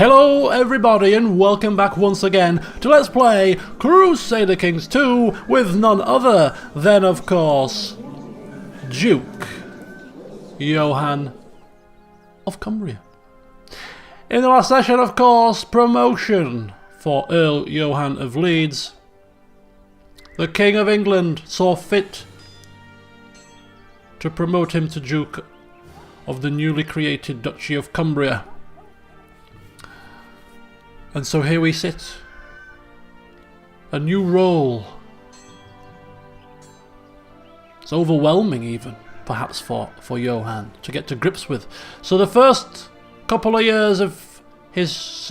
Hello everybody and welcome back once again to Let's Play Crusader Kings 2 with none other than, of course, Duke Johann of Cumbria. In the last session, of course, promotion for Earl Johann of Leeds. The King of England saw fit to promote him to Duke of the newly created Duchy of Cumbria. And so here we sit. A new role. It's overwhelming even, perhaps for Johann to get to grips with. So the first couple of years of his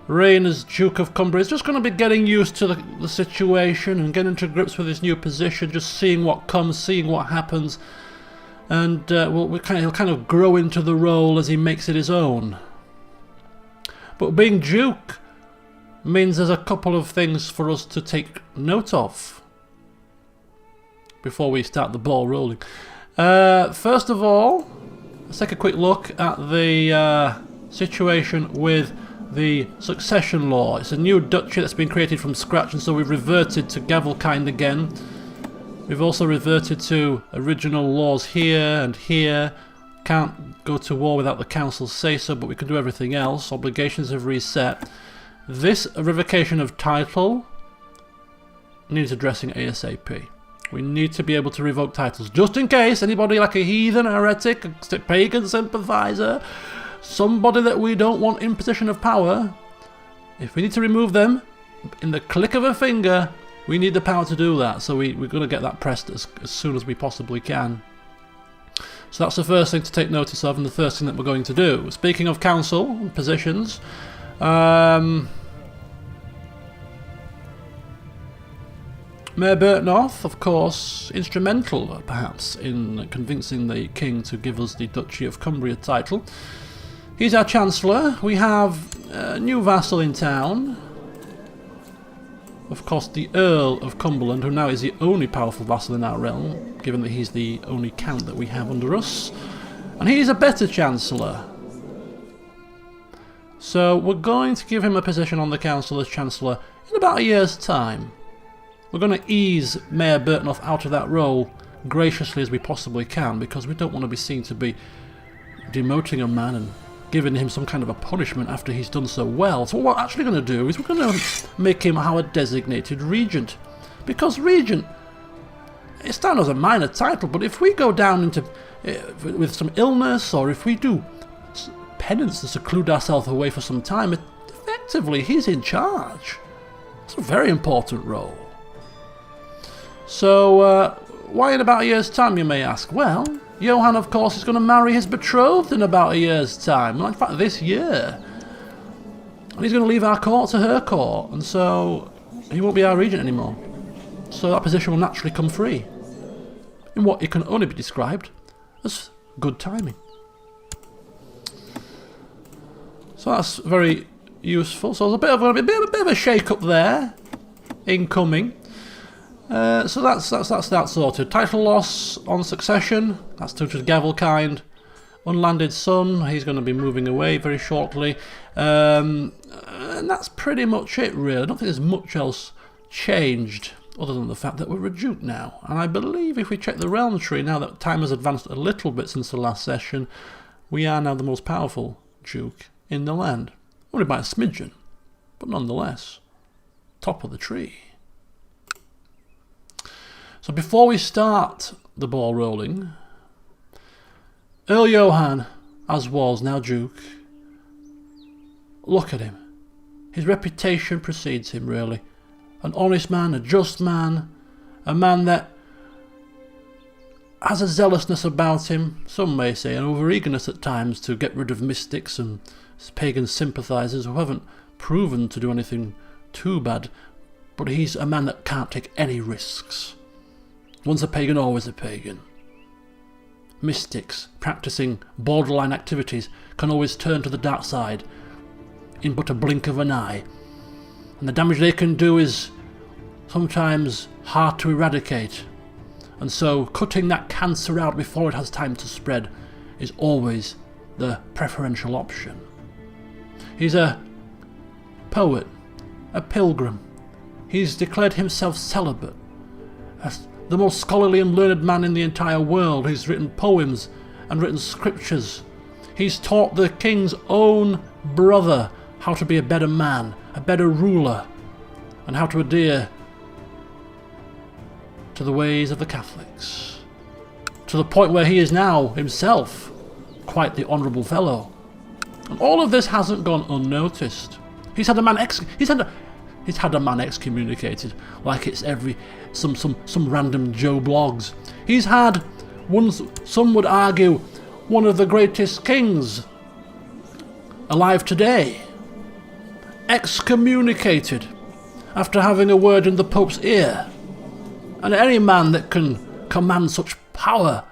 reign as Duke of Cumbria is just going to be getting used to the situation and getting to grips with his new position, just seeing what comes, seeing what happens. And he'll kind of grow into the role as he makes it his own. But being Duke means there's a couple of things for us to take note of before we start the ball rolling. First of all, let's take a quick look at the situation with the succession law. It's a new duchy that's been created from scratch, and so we've reverted to Gavelkind again. We've also reverted to original laws here and here. Can't go to war without the council's say-so, but we can do everything else. Obligations have reset. This revocation of title needs addressing ASAP. We need to be able to revoke titles, just in case anybody like a heathen, heretic, a pagan sympathizer, somebody that we don't want in position of power. If we need to remove them in the click of a finger, we need the power to do that. So we're going to get that pressed as soon as we possibly can. So that's the first thing to take notice of, and the first thing that we're going to do. Speaking of council and positions, Mayor Bertnoth, of course, instrumental perhaps in convincing the king to give us the Duchy of Cumbria title. He's our Chancellor. We have a new vassal in town. Of course, the Earl of Cumberland, who now is the only powerful vassal in our realm, given that he's the only count that we have under us. And he's a better Chancellor. So we're going to give him a position on the council as Chancellor in about a year's time. We're going to ease Mayor Bertnoth out of that role graciously as we possibly can, because we don't want to be seen to be demoting a man and giving him some kind of a punishment after he's done so well. So what we're actually going to do is we're going to make him our designated regent. Because regent, it's down as a minor title, but if we go down into with some illness, or if we do penance to seclude ourselves away for some time, effectively he's in charge. It's a very important role. So why in about a year's time, you may ask? Well, Johann, of course, is going to marry his betrothed in about a year's time. In fact, this year. And he's going to leave our court to her court. And so he won't be our regent anymore. So that position will naturally come free. In what it can only be described as good timing. So that's very useful. So there's a bit of a shake-up there. Incoming. So that's that sorted. Title loss on succession, that's due to Gavelkind. Unlanded son, he's going to be moving away very shortly. And that's pretty much it, really. I don't think there's much else changed, other than the fact that we're a duke now. And I believe if we check the realm tree, now that time has advanced a little bit since the last session, we are now the most powerful duke in the land. Only by a smidgen, but nonetheless, top of the tree. So before we start the ball rolling, Earl Johann, as was, now Duke, look at him. His reputation precedes him, really. An honest man, a just man, a man that has a zealousness about him, some may say an over-eagerness at times to get rid of mystics and pagan sympathisers who haven't proven to do anything too bad, but he's a man that can't take any risks. Once a pagan, always a pagan. Mystics practicing borderline activities can always turn to the dark side in but a blink of an eye. And the damage they can do is sometimes hard to eradicate. And so cutting that cancer out before it has time to spread is always the preferential option. He's a poet, a pilgrim. He's declared himself celibate. As the most scholarly and learned man in the entire world. He's written poems and written scriptures. He's taught the king's own brother how to be a better man, a better ruler, and how to adhere to the ways of the Catholics. To the point where he is now himself quite the honourable fellow. And all of this hasn't gone unnoticed. He's had a man excommunicated like it's some random Joe Blogs. He's had some would argue one of the greatest kings alive today excommunicated after having a word in the Pope's ear. And any man that can command such power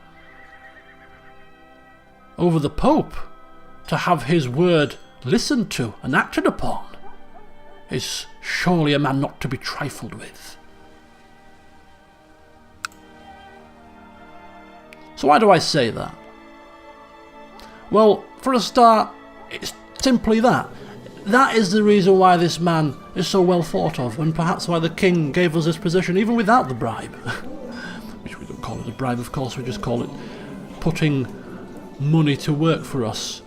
over the Pope to have his word listened to and acted upon is surely a man not to be trifled with. So why do I say that? Well, for a start, it's simply that. That is the reason why this man is so well thought of, and perhaps why the king gave us this position even without the bribe. Which we don't call it a bribe, of course, we just call it putting money to work for us.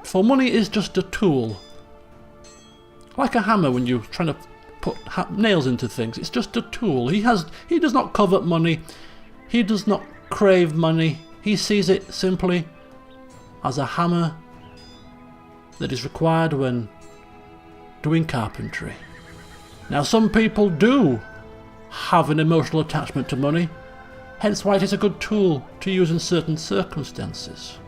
For money is just a tool. Like a hammer when you're trying to put nails into things. It's just a tool. He does not covet money. He does not crave money. He sees it simply as a hammer that is required when doing carpentry. Now, some people do have an emotional attachment to money, hence why it is a good tool to use in certain circumstances.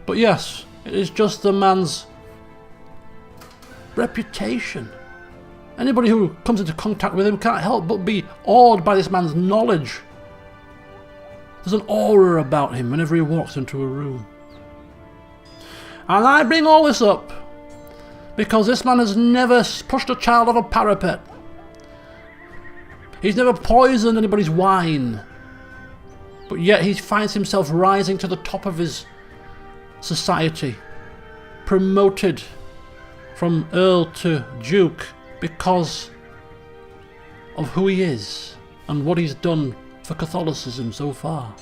But yes, it is just the man's reputation. Anybody who comes into contact with him can't help but be awed by this man's knowledge. There's an aura about him whenever he walks into a room. And I bring all this up because this man has never pushed a child off a parapet. He's never poisoned anybody's wine. But yet he finds himself rising to the top of his society, promoted from Earl to Duke because of who he is and what he's done for Catholicism so far.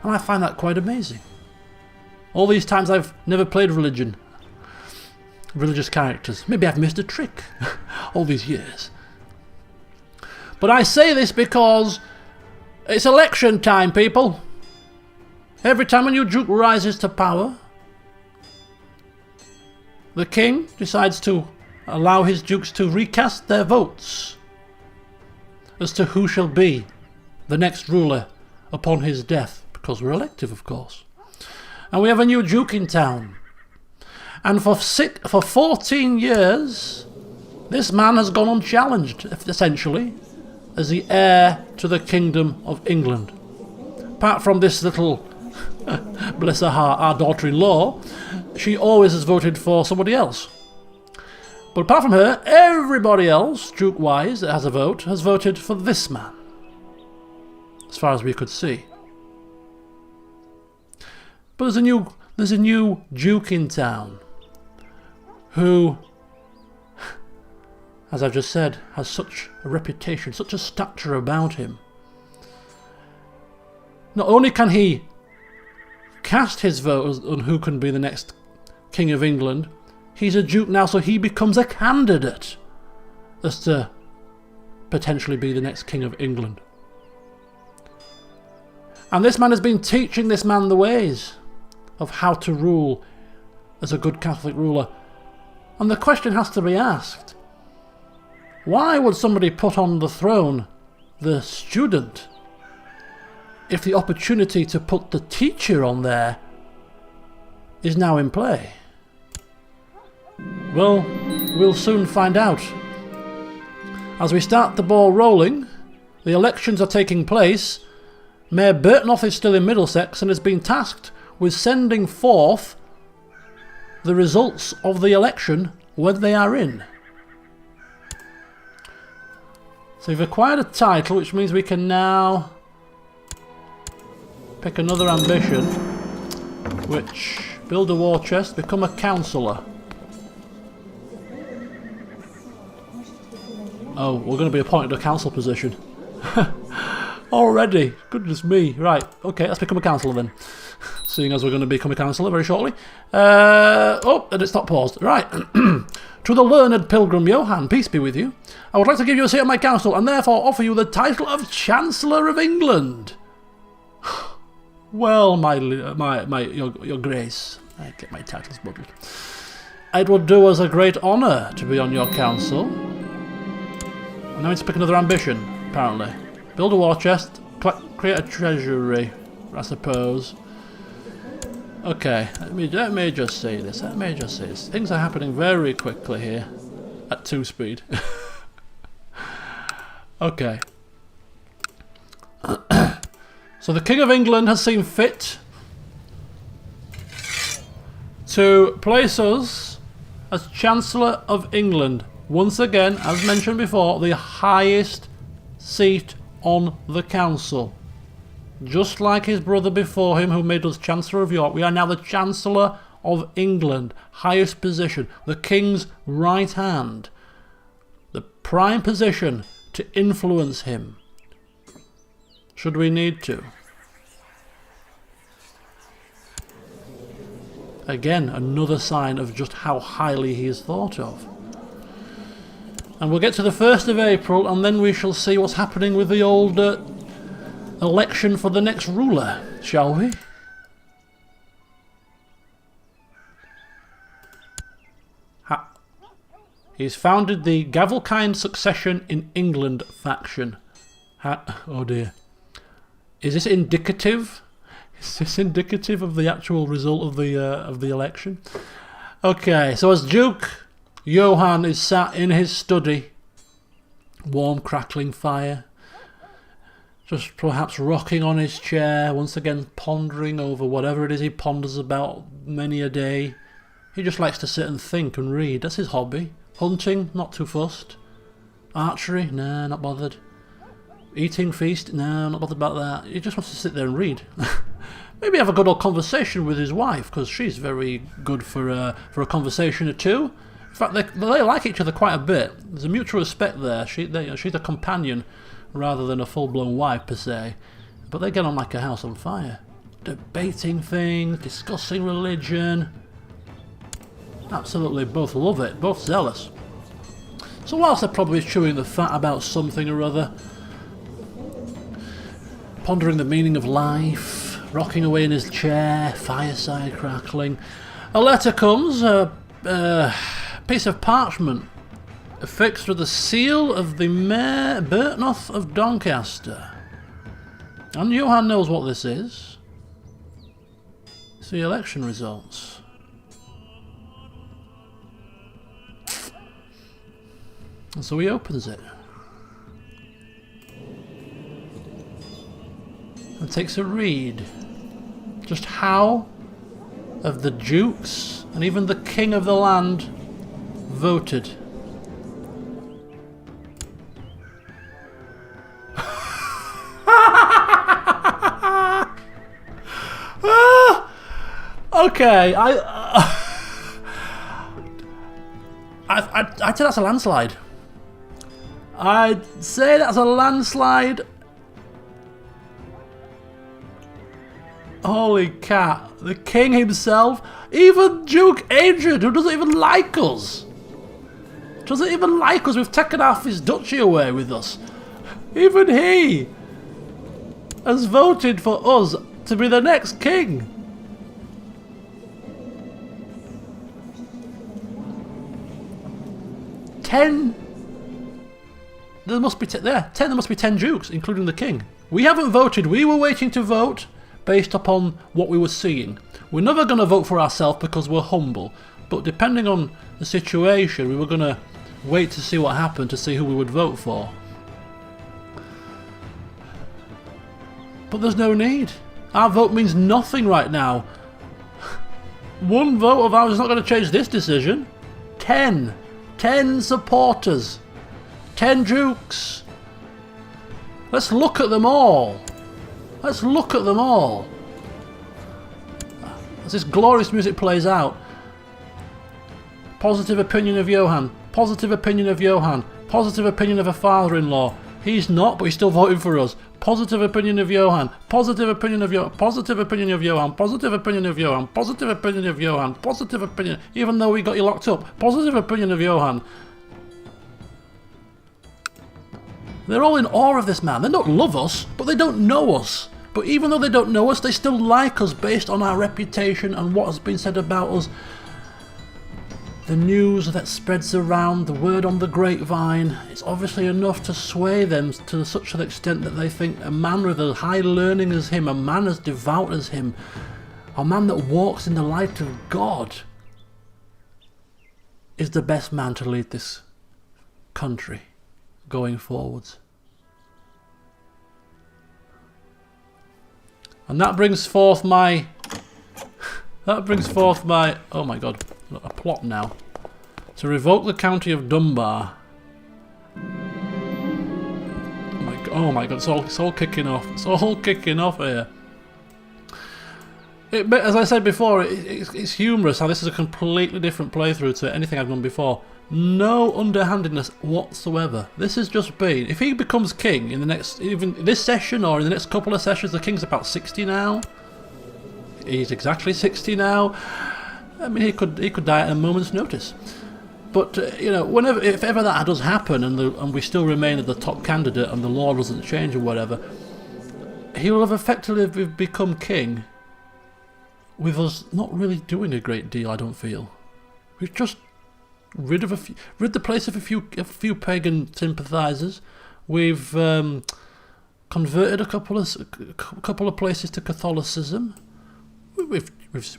And I find that quite amazing. All these times I've never played religious characters. Maybe I've missed a trick all these years. But I say this because it's election time, people. Every time a new duke rises to power, the king decides to allow his dukes to recast their votes as to who shall be the next ruler upon his death, because we're elective, of course. And we have a new duke in town. And for 14 years, this man has gone unchallenged, essentially, as the heir to the Kingdom of England. Apart from this little, bless her heart, our daughter-in-law, she always has voted for somebody else. But apart from her, everybody else, Duke-wise, that has a vote, has voted for this man. As far as we could see. But there's a new Duke in town who, as I've just said, has such a reputation, such a stature about him. Not only can he cast his vote on who can be the next King of England, he's a Duke now, so he becomes a candidate as to potentially be the next King of England. And this man has been teaching this man the ways of how to rule as a good Catholic ruler. And the question has to be asked, why would somebody put on the throne the student if the opportunity to put the teacher on there is now in play? Well, we'll soon find out. As we start the ball rolling, the elections are taking place. Mayor Burtnoff is still in Middlesex and has been tasked with sending forth the results of the election when they are in. So we've acquired a title, which means we can now pick another ambition, which build a war chest, become a councillor. Oh, we're going to be appointed to a council position. Already, goodness me. Right, okay, let's become a councillor then. Seeing as we're going to become a councillor very shortly. Oh, and it's not paused. Right. To the learned pilgrim Johann, peace be with you. I would like to give you a seat on my council and therefore offer you the title of Chancellor of England. Well, your grace, I get my titles muddled. It would do us a great honour to be on your council. And now I need to pick another ambition, apparently. Build a war chest, create a treasury, I suppose. Okay, let me just say this. Things are happening very quickly here, at 2 speed. Okay. So the King of England has seen fit to place us as Chancellor of England. Once again, as mentioned before, the highest seat on the council. Just like his brother before him who made us Chancellor of York, we are now the Chancellor of England. Highest position, the King's right hand. The prime position to influence him, should we need to. Again, another sign of just how highly he is thought of. And we'll get to the 1st of April and then we shall see what's happening with the old election for the next ruler, shall we? He's founded the Gavelkind Succession in England faction. Oh dear. Is this indicative? Is this indicative of the actual result of the election? Okay, so as Duke, Johann is sat in his study, warm crackling fire, just perhaps rocking on his chair, once again pondering over whatever it is he ponders about many a day. He just likes to sit and think and read, that's his hobby. Hunting, not too fussed. Archery, nah, not bothered. Eating, feast, nah, not bothered about that. He just wants to sit there and read. Maybe have a good old conversation with his wife, because she's very good for a conversation or two. In fact, they like each other quite a bit. There's a mutual respect there. She's a companion rather than a full-blown wife per se. But they get on like a house on fire. Debating things, discussing religion. Absolutely both love it, both zealous. So whilst they're probably chewing the fat about something or other, pondering the meaning of life, rocking away in his chair, fireside crackling, a letter comes, a piece of parchment affixed with the seal of the Mayor Bertnoth of Doncaster. And Johann knows what this is. It's the election results. And so he opens it. And takes a read. Just how have the dukes and even the king of the land voted? Okay, I'd say that's a landslide. I'd say that's a landslide. Holy cat. The king himself, even Duke Adrian, who doesn't even like us. Doesn't even like us. We've taken half his duchy away with us. Even he has voted for us to be the next king. There must be 10 dukes, including the king. We haven't voted. We were waiting to vote based upon what we were seeing. We're never going to vote for ourselves because we're humble. But depending on the situation, we were going to wait to see what happened to see who we would vote for. But there's no need. Our vote means nothing right now. One vote of ours is not going to change this decision. 10 supporters. 10 dukes. Let's look at them all. Let's look at them all. as this glorious music plays out. Positive opinion of Johann. Positive opinion of Johann. Positive opinion of a father-in-law. He's not, but he's still voting for us. Positive opinion of Johann. Positive opinion of Johann. Positive opinion of Johann. Positive opinion of Johann. Positive opinion of Johann. Positive opinion. Even though we got you locked up. Positive opinion of Johann. They're all in awe of this man. They don't love us, but they don't know us. But even though they don't know us, they still like us based on our reputation and what has been said about us. The news that spreads around, the word on the grapevine, it's obviously enough to sway them to such an extent that they think a man with as high learning as him, a man as devout as him, a man that walks in the light of God is the best man to lead this country going forwards. And that brings forth my... oh my god, a plot now. To revoke the county of Dunbar. Oh my god, it's all kicking off. It's all kicking off here. As I said before, it's humorous how this is a completely different playthrough to anything I've done before. No underhandedness whatsoever. This has just been... If he becomes king in the next... even this session or in the next couple of sessions, the king's about 60 now. He's exactly 60 now. I mean, he could die at a moment's notice. But you know, if ever that does happen, and we still remain the top candidate, and the law doesn't change or whatever, he will have effectively become king, with us not really doing a great deal. I don't feel we've just rid the place of a few pagan sympathisers. We've converted a couple of places to Catholicism. We've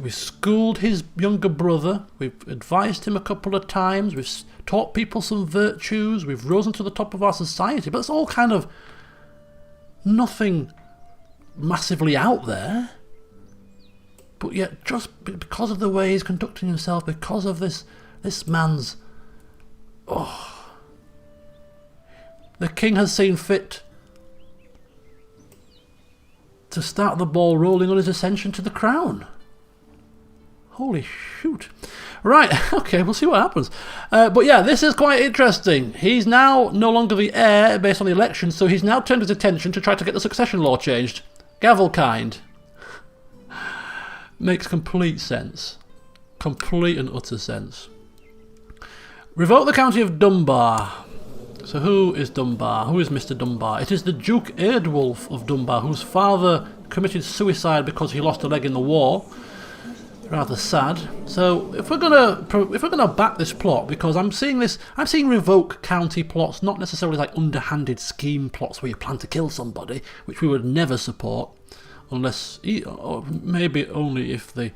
schooled his younger brother. We've advised him a couple of times. We've taught people some virtues. We've risen to the top of our society. But it's all kind of nothing massively out there. But yet, just because of the way he's conducting himself, because of this man's... Oh. The king has seen fit to start the ball rolling on his ascension to the crown. Holy shoot. Right, okay, we'll see what happens. But yeah, this is quite interesting. He's now no longer the heir based on the election, so he's now turned his attention to try to get the succession law changed. Gavelkind. Makes complete sense. Complete and utter sense. Revoke the county of Dunbar. So who is Dunbar? Who is Mr. Dunbar? It is the Duke Eardwulf of Dunbar, whose father committed suicide because he lost a leg in the war. Rather sad. So if we're gonna back this plot, because I'm seeing revoke county plots, not necessarily like underhanded scheme plots where you plan to kill somebody, which we would never support, unless, or maybe only if the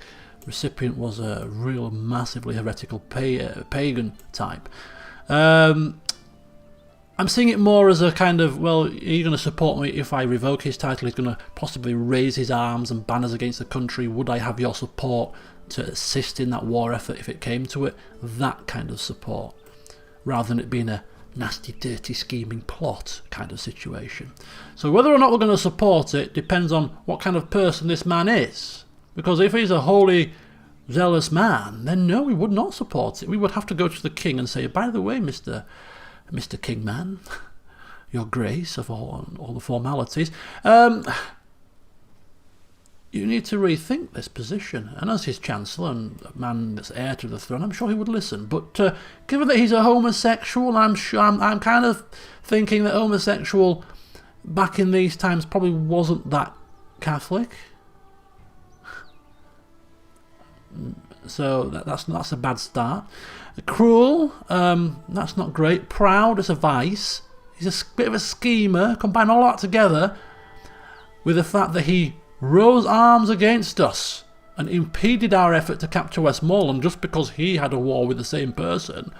recipient was a real massively heretical pagan type. I'm seeing it more as a kind of, well, are you going to support me if I revoke his title? He's going to possibly raise his arms and banners against the country. Would I have your support to assist in that war effort if it came to it? That kind of support, rather than it being a nasty, dirty, scheming plot kind of situation. So whether or not we're going to support it depends on what kind of person this man is. Because if he's a holy, zealous man, then no, we would not support it. We would have to go to the king and say, by the way, Mr. Kingman, your grace of all the formalities, you need to rethink this position. And as his chancellor and a man that's heir to the throne, I'm sure he would listen. But given that he's a homosexual, I'm kind of thinking that homosexual back in these times probably wasn't that Catholic. So that's a bad start. Cruel, that's not great. Proud, it's a vice. He's a bit of a schemer. Combine all that together with the fact that he rose arms against us and impeded our effort to capture Westmoreland just because he had a war with the same person.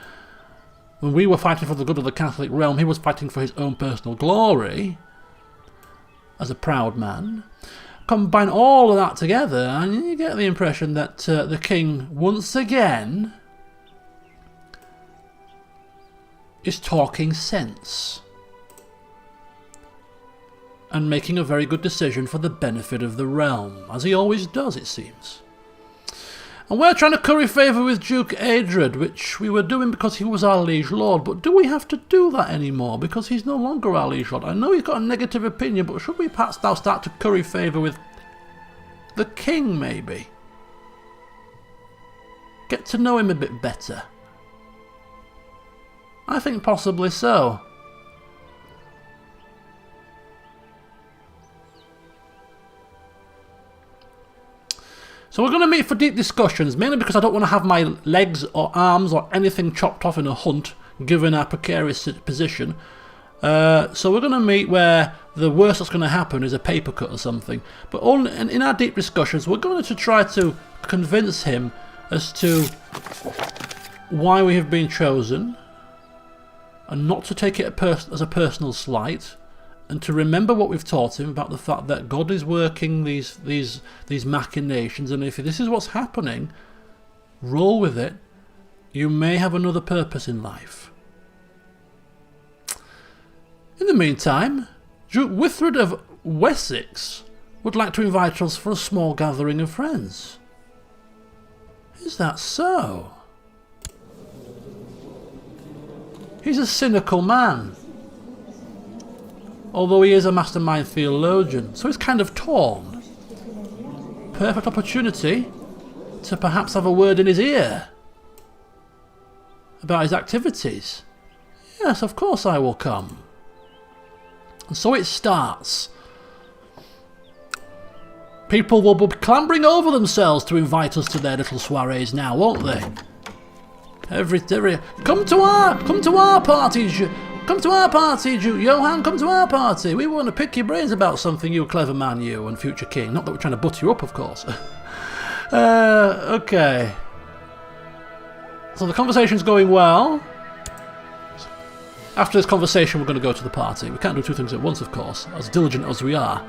When we were fighting for the good of the Catholic realm, he was fighting for his own personal glory as a proud man. Combine all of that together and you get the impression that the king once again is talking sense and making a very good decision for the benefit of the realm, as he always does, it seems. And we're trying to curry favour with Duke Adred, which we were doing because he was our liege lord. But do we have to do that anymore? Because he's no longer our liege lord. I know he's got a negative opinion, but should we perhaps now start to curry favour with the king, maybe? Get to know him a bit better. I think possibly so. So we're going to meet for deep discussions, mainly because I don't want to have my legs or arms or anything chopped off in a hunt, given our precarious position. So we're going to meet where the worst that's going to happen is a paper cut or something. But in our deep discussions, we're going to try to convince him as to why we have been chosen, and not to take it as a personal slight, and to remember what we've taught him about the fact that God is working these machinations, and if this is what's happening, roll with it. You may have another purpose in life. In the meantime, Duke Withred of Wessex would like to invite us for a small gathering of friends. Is that so? He's a cynical man, although he is a mastermind theologian, so he's kind of torn. Perfect opportunity to perhaps have a word in his ear about his activities. Yes, of course I will come. And so it starts. People will be clambering over themselves to invite us to their little soirees now, won't they? Come to our party, Johann, come to our party. We want to pick your brains about something, you clever man, you, and future king. Not that we're trying to butter you up, of course. Okay. So the conversation's going well. After this conversation, we're going to go to the party. We can't do two things at once, of course, as diligent as we are.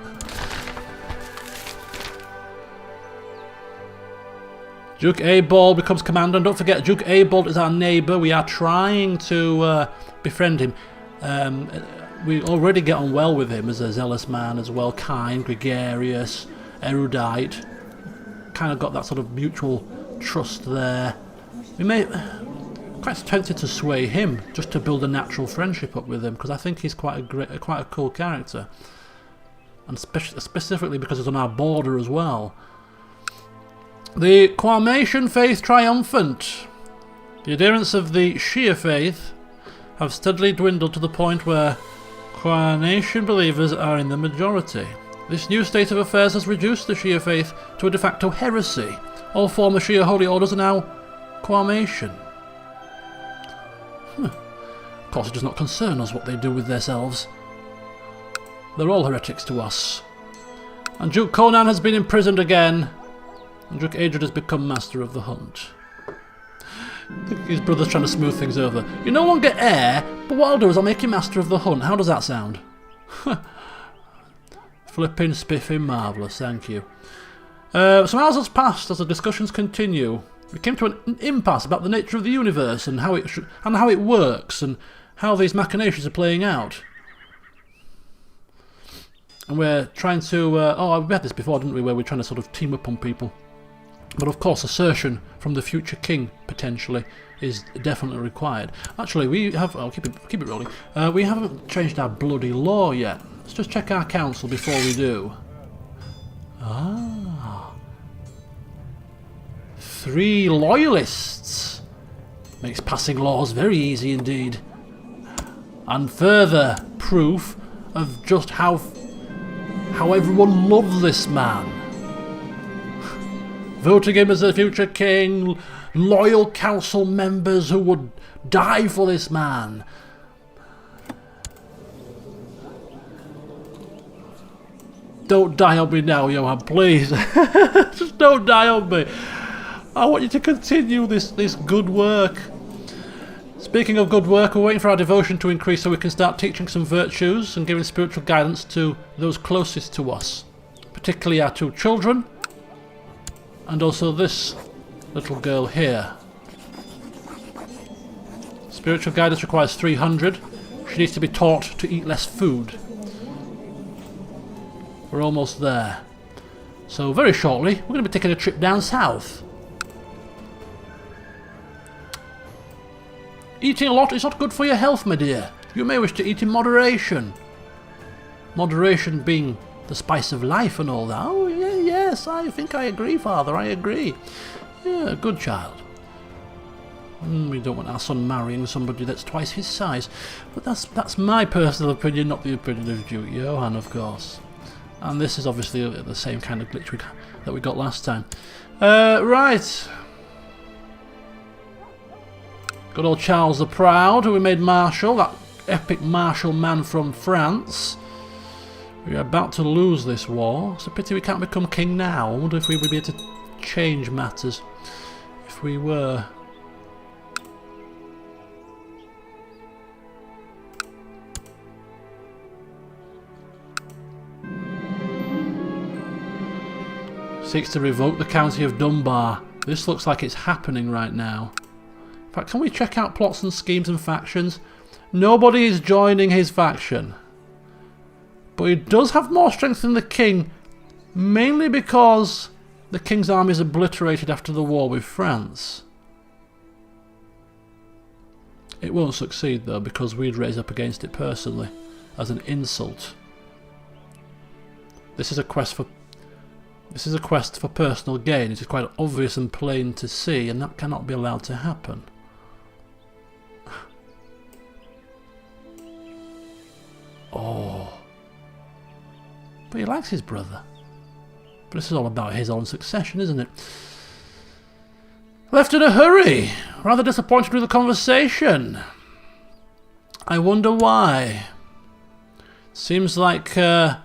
Duke Abald becomes commander, and don't forget, Duke Abald is our neighbour. We are trying to befriend him. We already get on well with him as a zealous man as well, kind, gregarious, erudite. Kind of got that sort of mutual trust there. We may quite tempted to sway him just to build a natural friendship up with him, because I think he's quite a cool character, and specifically because he's on our border as well. The Quamation faith triumphant. The adherents of the Shia faith have steadily dwindled to the point where Quamation believers are in the majority. This new state of affairs has reduced the Shia faith to a de facto heresy. All former Shia holy orders are now Quamation. Of course, it does not concern us what they do with themselves. They're all heretics to us. And Duke Conan has been imprisoned again. And Duke Adred has become master of the hunt. I think his brother's trying to smooth things over. You no longer heir, but what I'll do is I'll make you master of the hunt. How does that sound? Flipping, spiffing, marvellous, thank you. Some hours has passed as the discussions continue. We came to an impasse about the nature of the universe and how it works and how these machinations are playing out. And we're trying to... we had this before, didn't we, where we're trying to sort of team up on people. But of course, assertion from the future king, potentially, is definitely required. Actually, we have... I'll keep it rolling. We haven't changed our bloody law yet. Let's just check our council before we do. 3 loyalists. Makes passing laws very easy indeed. And further proof of just how everyone loves this man. Voting him as the future king, loyal council members who would die for this man. Don't die on me now, Johann, please. Just don't die on me. I want you to continue this good work. Speaking of good work, we're waiting for our devotion to increase so we can start teaching some virtues and giving spiritual guidance to those closest to us. Particularly our 2 children. And also this little girl here. Spiritual guidance requires 300. She needs to be taught to eat less food. We're almost there. So very shortly, we're going to be taking a trip down south. Eating a lot is not good for your health, my dear. You may wish to eat in moderation. Moderation being the spice of life and all that. Oh, yeah, yes, I think I agree, Father, I agree. Yeah, good child. We don't want our son marrying somebody that's twice his size. But that's my personal opinion, not the opinion of Duke Johann, of course. And this is obviously the same kind of glitch that we got last time. Right. Good old Charles the Proud, who we made Marshal, that epic martial man from France. We're about to lose this war. It's a pity we can't become king now. I wonder if we would be able to change matters if we were. Seeks to revoke the county of Dunbar. This looks like it's happening right now. In fact, can we check out plots and schemes and factions? Nobody is joining his faction. But he does have more strength than the king, mainly because the king's army is obliterated after the war with France. It won't succeed though, because we'd raise up against it personally as an insult. This is a quest for personal gain. It is quite obvious and plain to see, and that cannot be allowed to happen. Oh. But he likes his brother. But this is all about his own succession, isn't it? Left in a hurry. Rather disappointed with the conversation. I wonder why. Seems like things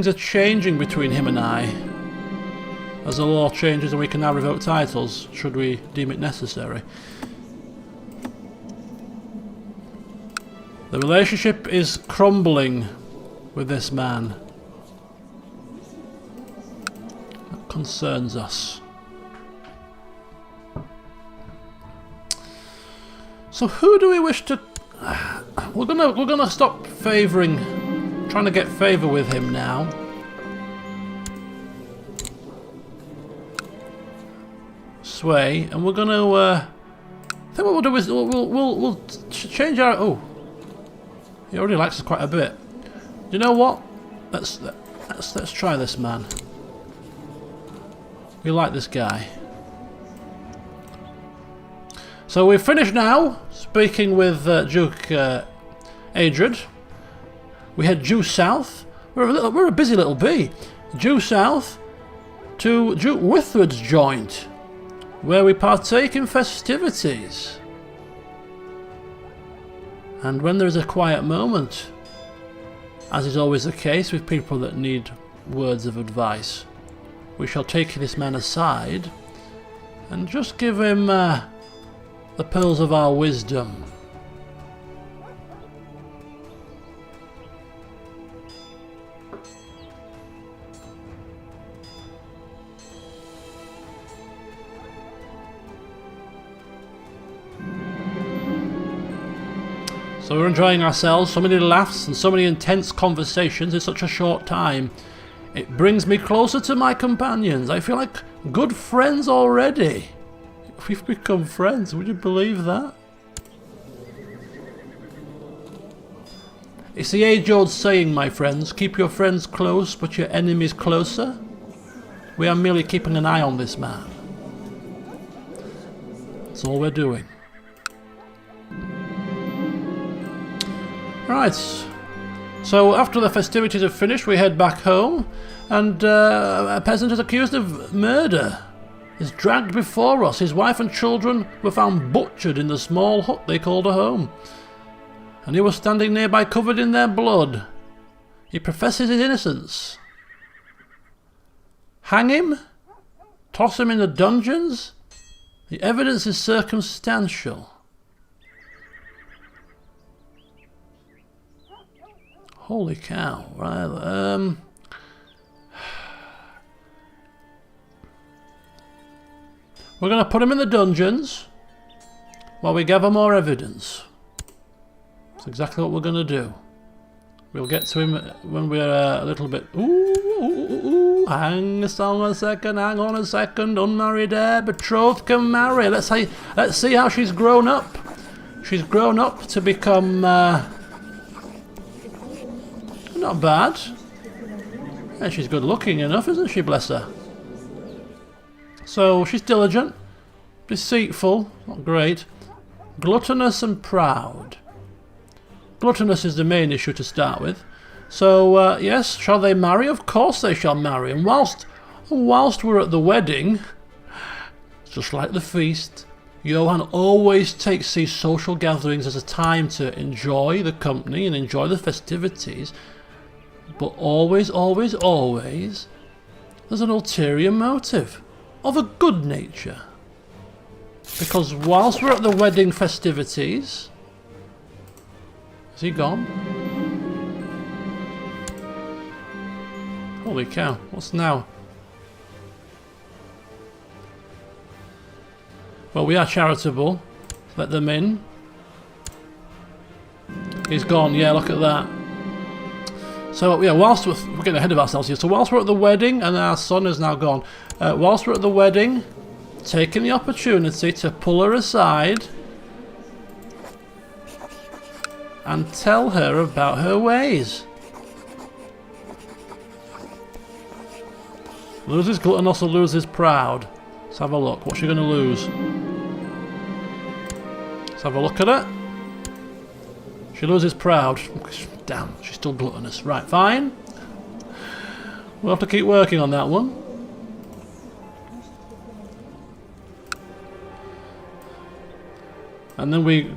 are changing between him and I. As the law changes and we can now revoke titles, should we deem it necessary. The relationship is crumbling with this man. That concerns us. So who do we wish to... We're gonna stop favouring... Trying to get favour with him now. Sway, and we're gonna I think what we'll do is we'll change our... Oh, he already likes us quite a bit. You know what? Let's try this man. We like this guy. So we've finished now speaking with Duke Adred. We head due south. We're a busy little bee. Due south to Duke Withred's joint, where we partake in festivities. And when there is a quiet moment, as is always the case with people that need words of advice, we shall take this man aside and just give him the pearls of our wisdom. So we're enjoying ourselves, so many laughs and so many intense conversations in such a short time. It brings me closer to my companions. I feel like good friends already. We've become friends, would you believe that? It's the age-old saying, my friends, keep your friends close but your enemies closer. We are merely keeping an eye on this man. That's all we're doing. Right, so after the festivities are finished, we head back home, and a peasant is accused of murder. Is dragged before us. His wife and children were found butchered in the small hut they called a home, and he was standing nearby covered in their blood. He professes his innocence. Hang him? Toss him in the dungeons? The evidence is circumstantial. Holy cow, right, we're going to put him in the dungeons while we gather more evidence. That's exactly what we're going to do. We'll get to him when we're a little bit... Ooh, hang on a second, unmarried heir, betrothed can marry. Let's see how she's grown up. She's grown up to become not bad. Yeah, she's good looking enough, isn't she, bless her? So she's diligent, deceitful, not great, gluttonous and proud. Gluttonous is the main issue to start with. So yes, shall they marry? Of course they shall marry. And whilst we're at the wedding, just like the feast, Johann always takes these social gatherings as a time to enjoy the company and enjoy the festivities. But always, always, always, there's an ulterior motive of a good nature. Because whilst we're at the wedding festivities... Is he gone? Holy cow, what's now? Well, we are charitable. Let them in. He's gone, yeah, look at that. So, yeah, whilst we're getting ahead of ourselves here. So, whilst we're at the wedding, and our son is now gone. Whilst we're at the wedding, taking the opportunity to pull her aside and tell her about her ways. Loses glutton, also loses proud. Let's have a look. What's she going to lose? Let's have a look at it. She loses proud. Damn, she's still gluttonous. Right, fine. We'll have to keep working on that one. And then we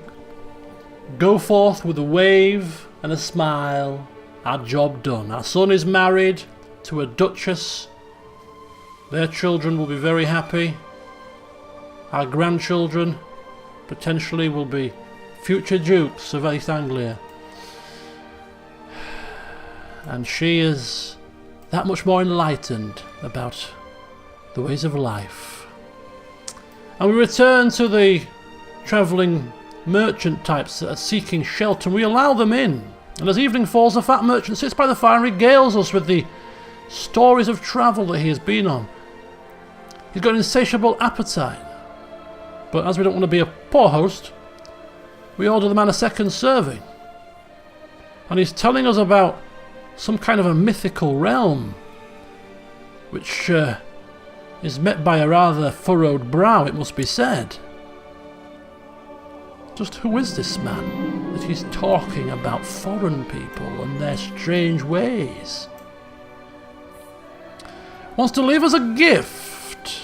go forth with a wave and a smile. Our job done. Our son is married to a duchess. Their children will be very happy. Our grandchildren potentially will be future dukes of East Anglia. And she is that much more enlightened about the ways of life. And we return to the travelling merchant types that are seeking shelter, and we allow them in. And as evening falls, the fat merchant sits by the fire and regales us with the stories of travel that he has been on. He's got an insatiable appetite. But as we don't want to be a poor host, we order the man a second serving. And he's telling us about some kind of a mythical realm, which is met by a rather furrowed brow, it must be said. Just who is this man that he's talking about foreign people and their strange ways? Wants to leave us a gift,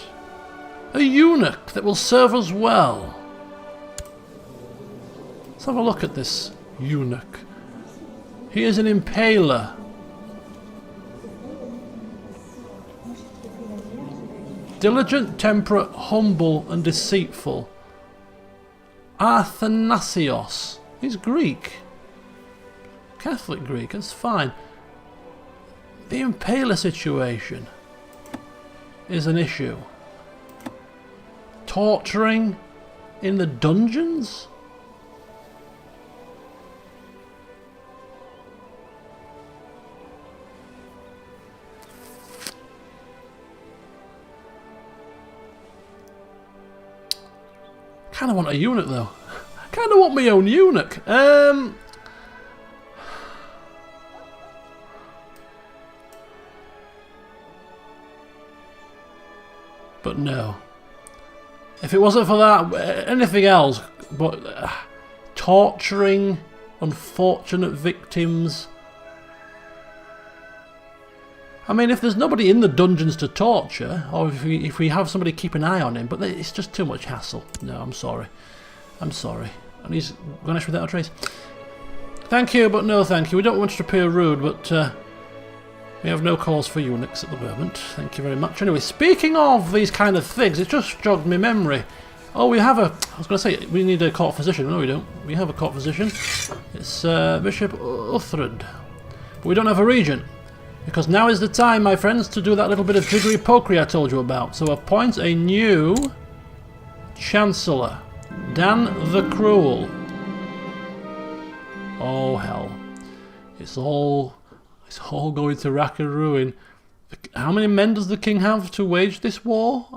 a eunuch that will serve us well. Let's have a look at this eunuch. He is an impaler. Diligent, temperate, humble and deceitful. Athanasios. He's Greek. Catholic Greek, that's fine. The impaler situation is an issue. Torturing in the dungeons? Kind of want a eunuch though. Kind of want my own eunuch. But no. If it wasn't for that, anything else. But torturing unfortunate victims. I mean, if there's nobody in the dungeons to torture, or if we have somebody keep an eye on him, but it's just too much hassle. No, I'm sorry. I'm sorry. And he's vanished without a trace. Thank you, but no thank you. We don't want to appear rude, but we have no cause for eunuchs at the moment. Thank you very much. Anyway, speaking of these kind of things, it just jogged my memory. Oh, we have a... I was going to say, we need a court physician. No, we don't. We have a court physician. It's Bishop Uthred. But we don't have a regent. Because now is the time, my friends, to do that little bit of jiggery-pokery I told you about. So appoint a new Chancellor, Dan the Cruel. Oh hell. It's all going to rack and ruin. How many men does the king have to wage this war?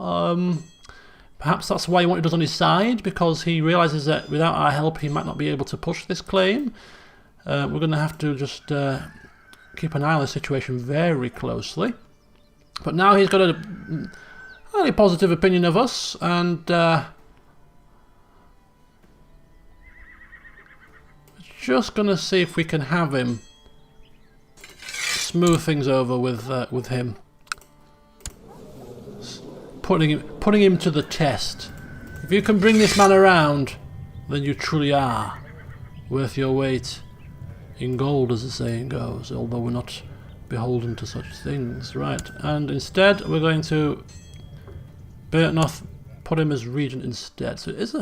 Perhaps that's why he wanted us on his side, because he realises that without our help he might not be able to push this claim. We're going to have to just keep an eye on the situation very closely. But now he's got a highly positive opinion of us, and just going to see if we can have him smooth things over with him. Putting him to the test. If you can bring this man around, then you truly are worth your weight in gold, as the saying goes, although we're not beholden to such things. Right, and instead we're going to put him as regent instead. So there's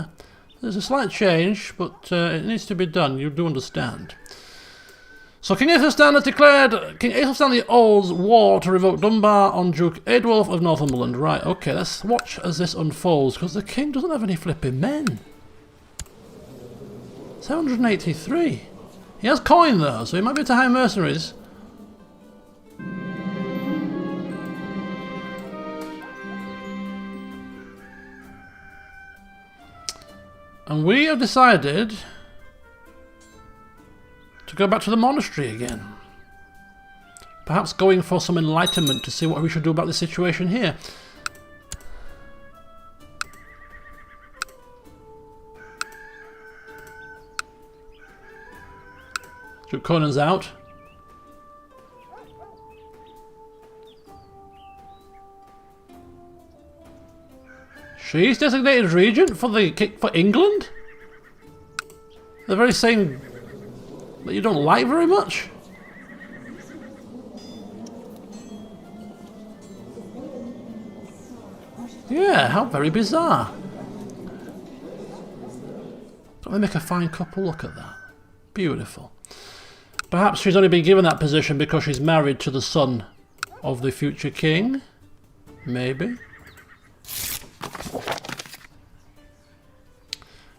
a slight change, but it needs to be done, you do understand. So King Aethelstan has declared King Aethelstan the Old's war to revoke Dunbar on Duke Eadwulf of Northumberland. Right, okay, let's watch as this unfolds, because the king doesn't have any flipping men. 783. He has coin though, so he might be able to hire mercenaries. And we have decided to go back to the monastery again. Perhaps going for some enlightenment to see what we should do about the situation here. Duke Conan's out. She's designated regent for England? The very same that you don't like very much? Yeah, how very bizarre. Don't they make a fine couple? Look at that. Beautiful. Perhaps she's only been given that position because she's married to the son of the future king? Maybe.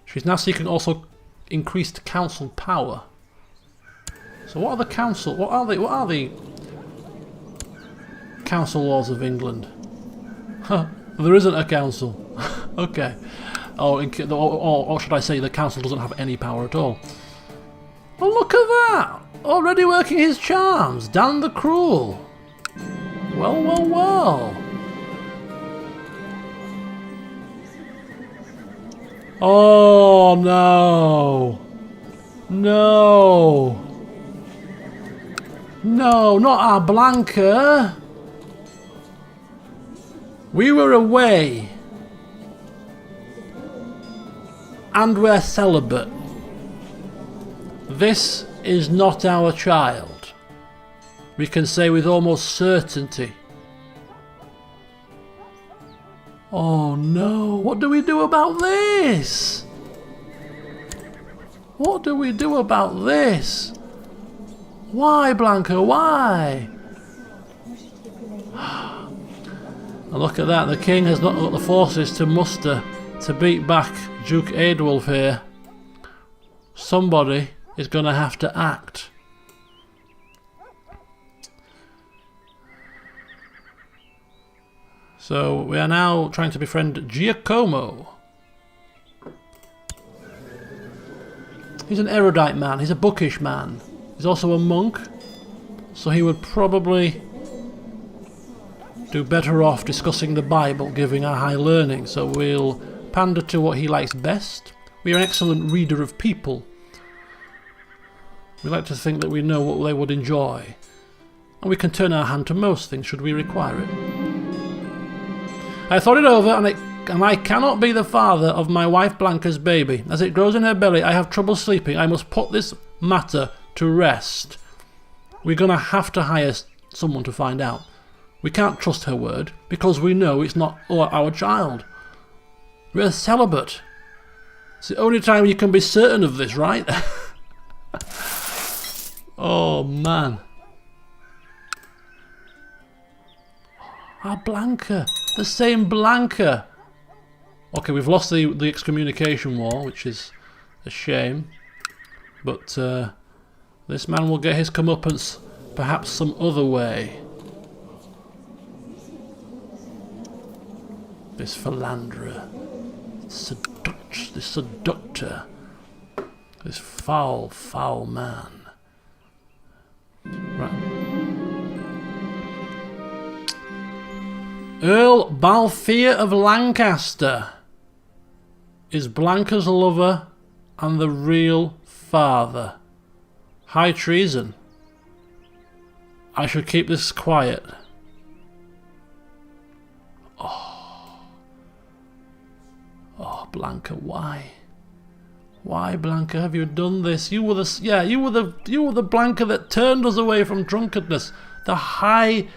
She's now seeking also increased council power. So what are the council? What are the council laws of England? There isn't a council. Okay. Or should I say the council doesn't have any power at all? Well, look at that! Already working his charms. Dan the Cruel. Well, well, well. Oh no! No! No, not our Blanca! We were away. And we're celibate. This is not our child. We can say with almost certainty. Oh no, what do we do about this? What do we do about this? Why, Blanca, why? And look at that, the king has not got the forces to muster to beat back Duke Eadwulf here. Somebody is going to have to act. So we are now trying to befriend Giacomo. He's an erudite man, he's a bookish man. He's also a monk, so he would probably do better off discussing the Bible, giving our high learning. So we'll pander to what he likes best. We are an excellent reader of people. We like to think that we know what they would enjoy. And we can turn our hand to most things should we require it. I thought it over, and I cannot be the father of my wife Blanca's baby. As it grows in her belly, I have trouble sleeping. I must put this matter to rest. We're going to have to hire someone to find out. We can't trust her word, because we know it's not our child. We're celibate. It's the only time you can be certain of this, right? Oh, man. Ah, Blanca. The same Blanca. Okay, we've lost the excommunication war, which is a shame. But this man will get his comeuppance perhaps some other way. This philanderer. This seductor. This foul, foul man. Right. Earl Balthier of Lancaster is Blanca's lover and the real father. High treason. I should keep this quiet. Oh, Blanca, why? Why, Blanca, have you done this? You were the Blanca that turned us away from drunkenness. The highly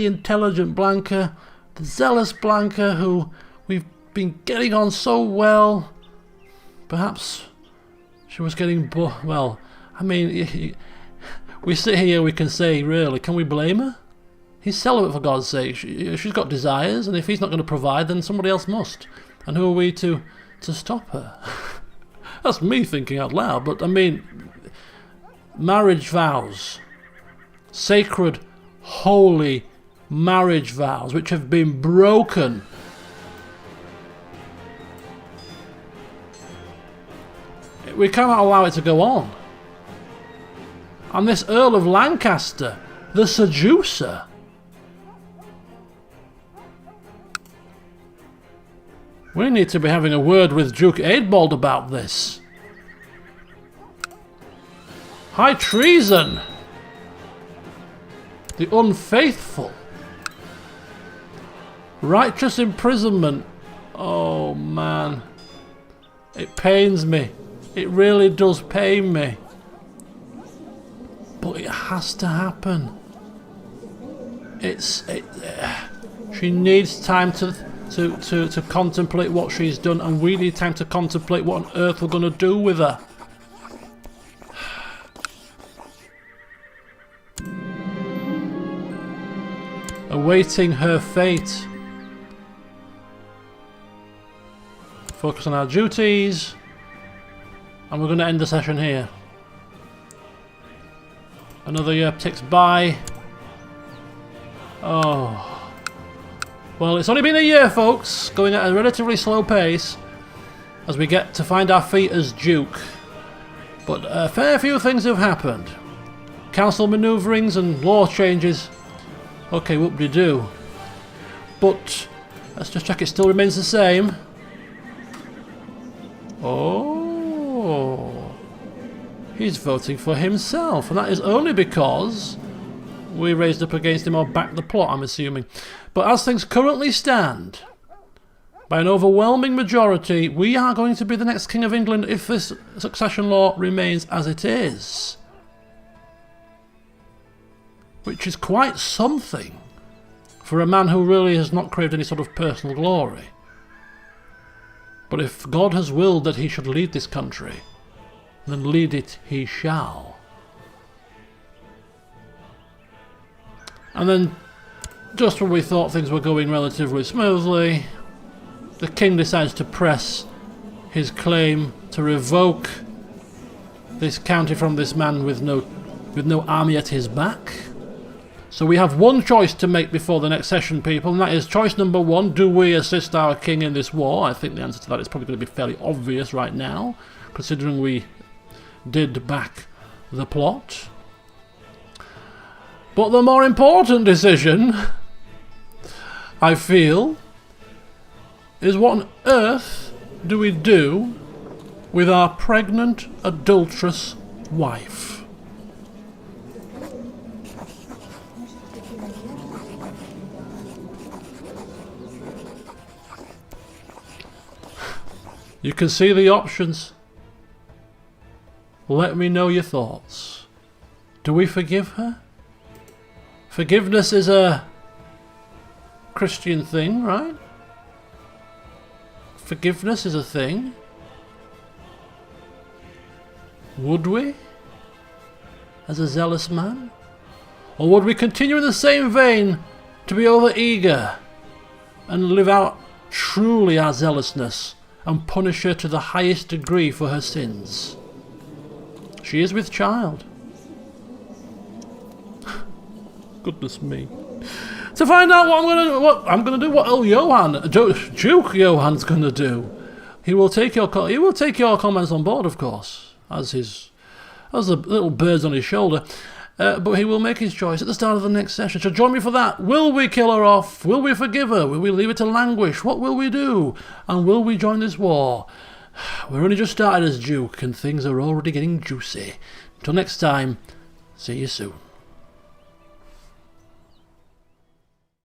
intelligent Blanca, the zealous Blanca who we've been getting on so well. Perhaps she was getting well, I mean, we sit here, we can say, really, can we blame her? He's celibate, for God's sake. She's got desires, and if he's not going to provide, then somebody else must. And who are we to stop her? That's me thinking out loud, but I mean, marriage vows, sacred, holy marriage vows, which have been broken. We cannot allow it to go on. And this Earl of Lancaster, the seducer, we need to be having a word with Duke Eadbald about this. High treason! The unfaithful. Righteous imprisonment. Oh man. It pains me. It really does pain me. But it has to happen. She needs time to contemplate what she's done, and we need time to contemplate what on earth we're going to do with her. Awaiting her fate. Focus on our duties, and we're going to end the session here. Another year ticks by. Oh. Well, it's only been a year, folks, going at a relatively slow pace as we get to find our feet as Duke. But a fair few things have happened. Council manoeuvrings and law changes. Okay, whoop-de-doo. But let's just check it still remains the same. Oh. He's voting for himself, and that is only because we raised up against him or backed the plot, I'm assuming. But as things currently stand, by an overwhelming majority, we are going to be the next King of England if this succession law remains as it is. Which is quite something for a man who really has not craved any sort of personal glory. But if God has willed that he should lead this country, then lead it he shall. And then, just when we thought things were going relatively smoothly, the king decides to press his claim to revoke this county from this man with no army at his back. So we have one choice to make before the next session, people, and that is choice number one: do we assist our king in this war? I think the answer to that is probably going to be fairly obvious right now, considering we did back the plot. But the more important decision, I feel, is what on earth do we do with our pregnant, adulterous wife? You can see the options. Let me know your thoughts. Do we forgive her? Forgiveness is a Christian thing, right? Forgiveness is a thing. Would we? As a zealous man? Or would we continue in the same vein to be over-eager and live out truly our zealousness and punish her to the highest degree for her sins? She is with child. Goodness me. to find out what I'm gonna do, what Duke Johann's gonna do. He will take your comments on board, of course, as the little birds on his shoulder. But he will make his choice at the start of the next session. So join me for that. Will we kill her off? Will we forgive her? Will we leave her to languish? What will we do? And will we join this war? We're only just started as Duke, and things are already getting juicy. Until next time, see you soon.